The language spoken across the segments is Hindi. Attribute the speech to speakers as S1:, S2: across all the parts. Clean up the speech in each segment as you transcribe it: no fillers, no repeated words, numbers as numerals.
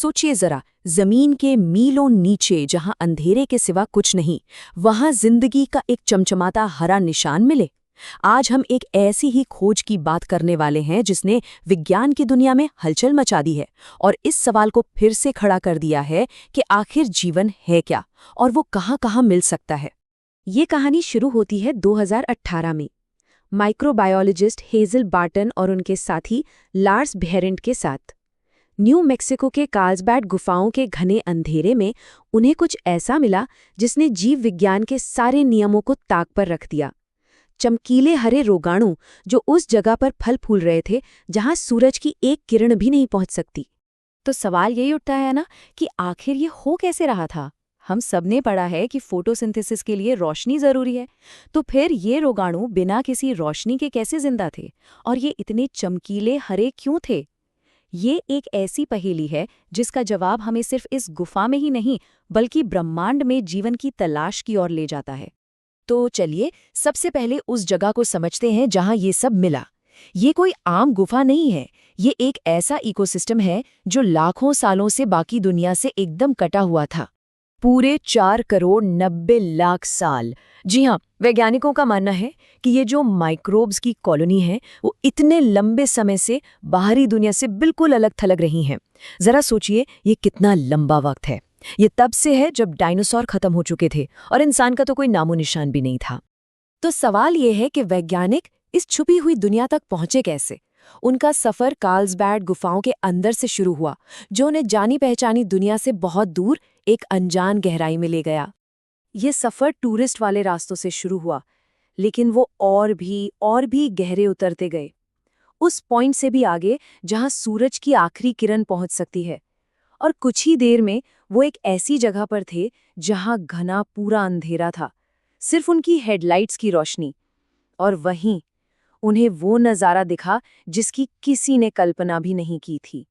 S1: सोचिए जरा, जमीन के मीलों नीचे जहां अंधेरे के सिवा कुछ नहीं, वहां जिंदगी का एक चमचमाता हरा निशान मिले। आज हम एक ऐसी ही खोज की बात करने वाले हैं जिसने विज्ञान की दुनिया में हलचल मचा दी है और इस सवाल को फिर से खड़ा कर दिया है कि आखिर जीवन है क्या और वो कहां-कहां मिल सकता है।
S2: ये कहानी शुरू होती है 2018 में माइक्रोबायोलॉजिस्ट हेजल बार्टन और उनके साथी लार्स बेहरेंट के साथ। न्यू मैक्सिको के कार्लसबैड गुफाओं के घने अंधेरे में उन्हें कुछ ऐसा मिला जिसने जीव विज्ञान के सारे नियमों को ताक पर रख दिया। चमकीले हरे रोगाणु जो उस जगह पर फल फूल रहे थे जहां सूरज की एक किरण भी नहीं पहुंच सकती। तो सवाल यही उठता है ना कि आखिर ये हो कैसे रहा था। हम सबने पढ़ा है कि फोटोसिंथेसिस के लिए रोशनी जरूरी है, तो फिर ये रोगाणु बिना किसी रोशनी के कैसे जिंदा थे और ये इतने चमकीले हरे क्यों थे। ये एक ऐसी पहेली है जिसका जवाब हमें सिर्फ इस गुफा में ही नहीं बल्कि ब्रह्मांड में जीवन की तलाश की ओर ले जाता है।
S1: तो चलिए सबसे पहले उस जगह को समझते हैं जहां ये सब मिला। ये कोई आम गुफा नहीं है, ये एक ऐसा इकोसिस्टम है जो लाखों सालों से बाकी दुनिया से एकदम कटा हुआ था। पूरे 4 करोड़ 90 लाख साल। जी हाँ, वैज्ञानिकों का मानना है कि ये जो माइक्रोब्स की कॉलोनी है वो इतने लंबे समय से बाहरी दुनिया से बिल्कुल अलग थलग रही हैं। जरा सोचिए ये कितना लंबा वक्त है। ये तब से है जब डायनासोर खत्म हो चुके थे और इंसान का तो कोई नामो निशान भी नहीं था। तो सवाल ये है कि वैज्ञानिक इस छुपी हुई दुनिया तक पहुंचे कैसे। उनका सफर कार्लसबैड गुफाओं के अंदर से शुरू हुआ, जो उन्हें जानी पहचानी दुनिया से बहुत दूर एक अनजान गहराई में ले गया। ये सफर टूरिस्ट वाले रास्तों से शुरू हुआ, लेकिन वो और भी गहरे उतरते गए, उस पॉइंट से भी आगे जहां सूरज की आखिरी किरण पहुंच सकती है। और कुछ ही देर में वो एक ऐसी जगह पर थे जहां घना पूरा अंधेरा था, सिर्फ उनकी हेडलाइट्स की रोशनी। और वहीं उन्हें वो नज़ारा दिखा जिसकी किसी ने कल्पना भी नहीं की थी।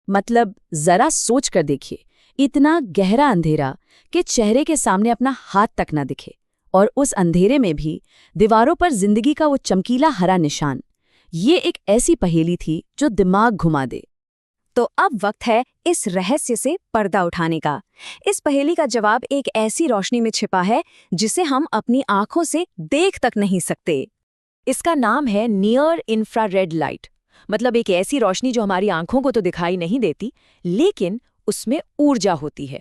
S2: मतलब जरा सोच कर देखिए, इतना गहरा अंधेरा कि चेहरे के सामने अपना हाथ तक ना दिखे, और उस अंधेरे में भी दीवारों पर जिंदगी का वो चमकीला हरा निशान। ये एक ऐसी पहेली थी जो दिमाग घुमा दे।
S1: तो अब वक्त है इस रहस्य से पर्दा उठाने का। इस पहेली का जवाब एक ऐसी रोशनी में छिपा है जिसे हम अपनी आंखों से देख तक नहीं सकते। इसका नाम है नियर इंफ्रारेड लाइट। मतलब एक ऐसी रोशनी जो हमारी आंखों को तो दिखाई नहीं देती, लेकिन उसमें ऊर्जा होती है,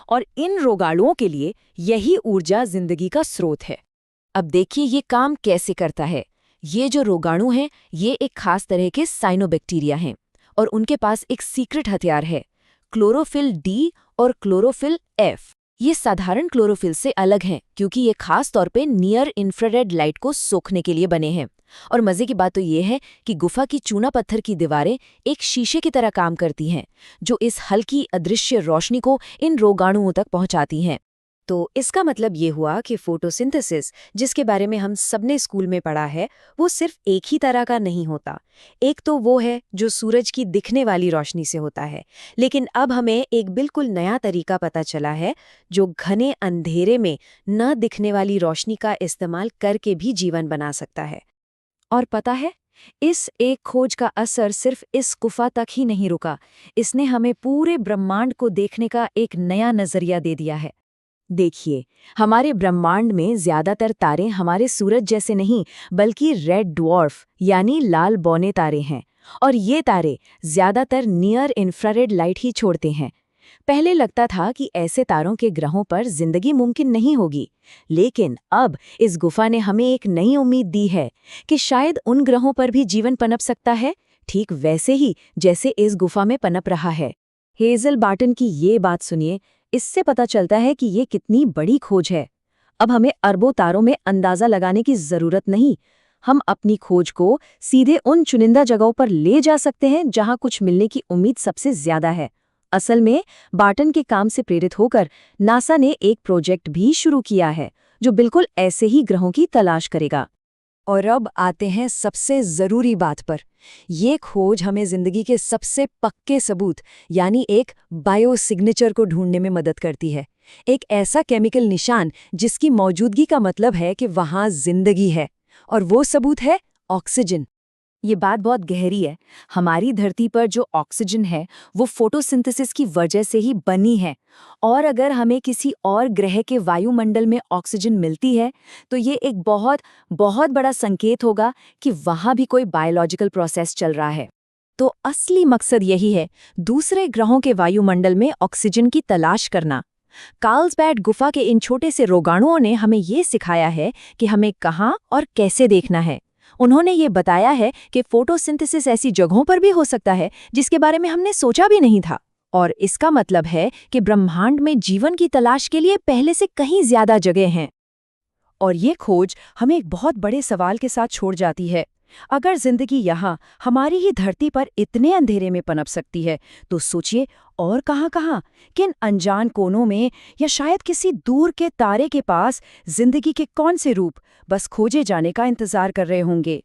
S1: और इन रोगाणुओं के लिए यही ऊर्जा जिंदगी का स्रोत है। अब देखिए ये काम कैसे करता है। ये जो रोगाणु हैं, ये एक खास तरह के साइनोबैक्टीरिया हैं, और उनके पास एक सीक्रेट हथियार है, क्लोरोफिल डी और क्लोरोफिल एफ। ये साधारण क्लोरोफिल से अलग हैं क्योंकि ये खास तौर पे नियर इंफ्रारेड लाइट को सोखने के लिए बने हैं। और मजे की बात तो ये है कि गुफा की चूना पत्थर की दीवारें एक शीशे की तरह काम करती हैं, जो इस हल्की अदृश्य रोशनी को इन रोगाणुओं तक पहुंचाती हैं। तो इसका मतलब ये हुआ कि फोटोसिंथेसिस, जिसके बारे में हम सबने स्कूल में पढ़ा है, वो सिर्फ एक ही तरह का नहीं होता। एक तो वो है जो सूरज की दिखने वाली रोशनी से होता है, लेकिन अब हमें एक बिल्कुल नया तरीका पता चला है जो घने अंधेरे में न दिखने वाली रोशनी का इस्तेमाल करके भी जीवन बना सकता है। और पता है, इस एक खोज का असर सिर्फ इस गुफा तक ही नहीं रुका, इसने हमें पूरे ब्रह्मांड को देखने का एक नया नजरिया दे दिया है। देखिए, हमारे ब्रह्मांड में ज्यादातर तारे हमारे सूरज जैसे नहीं बल्कि रेड ड्वार्फ यानी लाल बौने तारे हैं, और ये तारे ज्यादातर नियर इंफ्रारेड लाइट ही छोड़ते हैं। पहले लगता था कि ऐसे तारों के ग्रहों पर जिंदगी मुमकिन नहीं होगी, लेकिन अब इस गुफा ने हमें एक नई उम्मीद दी है कि शायद उन ग्रहों पर भी जीवन पनप सकता है, ठीक वैसे ही जैसे इस गुफा में पनप रहा है। हेजल बार्टन की ये बात सुनिए, इससे पता चलता है कि ये कितनी बड़ी खोज है। अब हमें अरबों तारों में अंदाजा लगाने की जरूरत नहीं, हम अपनी खोज को सीधे उन चुनिंदा जगहों पर ले जा सकते हैं जहां कुछ मिलने की उम्मीद सबसे ज्यादा है। असल में बार्टन के काम से प्रेरित होकर नासा ने एक प्रोजेक्ट भी शुरू किया है जो बिल्कुल ऐसे ही ग्रहों की तलाश करेगा। और अब आते हैं सबसे जरूरी बात पर। ये खोज हमें जिंदगी के सबसे पक्के सबूत यानी एक बायो सिग्नेचर को ढूंढने में मदद करती है। एक ऐसा केमिकल निशान जिसकी मौजूदगी का मतलब है कि वहां जिंदगी है, और वो सबूत है ऑक्सीजन। ये बात बहुत गहरी है। हमारी धरती पर जो ऑक्सीजन है वो फोटोसिंथेसिस की वजह से ही बनी है, और अगर हमें किसी और ग्रह के वायुमंडल में ऑक्सीजन मिलती है तो ये एक बहुत बहुत बड़ा संकेत होगा कि वहाँ भी कोई बायोलॉजिकल प्रोसेस चल रहा है।
S2: तो असली मकसद यही है, दूसरे ग्रहों के वायुमंडल में ऑक्सीजन की तलाश करना। कार्लसबैड गुफा के इन छोटे से रोगाणुओं ने हमें ये सिखाया है कि हमें कहाँ और कैसे देखना है। उन्होंने ये बताया है कि फोटोसिंथेसिस ऐसी जगहों पर भी हो सकता है जिसके बारे में हमने सोचा भी नहीं था, और इसका मतलब है कि ब्रह्मांड में जीवन की तलाश के लिए पहले से कहीं ज्यादा जगह हैं। और ये खोज हमें एक बहुत बड़े सवाल के साथ छोड़ जाती है। अगर जिंदगी यहाँ हमारी ही धरती पर इतने अंधेरे में पनप सकती है, तो सोचिए और कहाँ-कहाँ, किन अनजान कोनों में, या शायद किसी दूर के तारे के पास जिंदगी के कौन से रूप बस खोजे जाने का इंतजार कर रहे होंगे।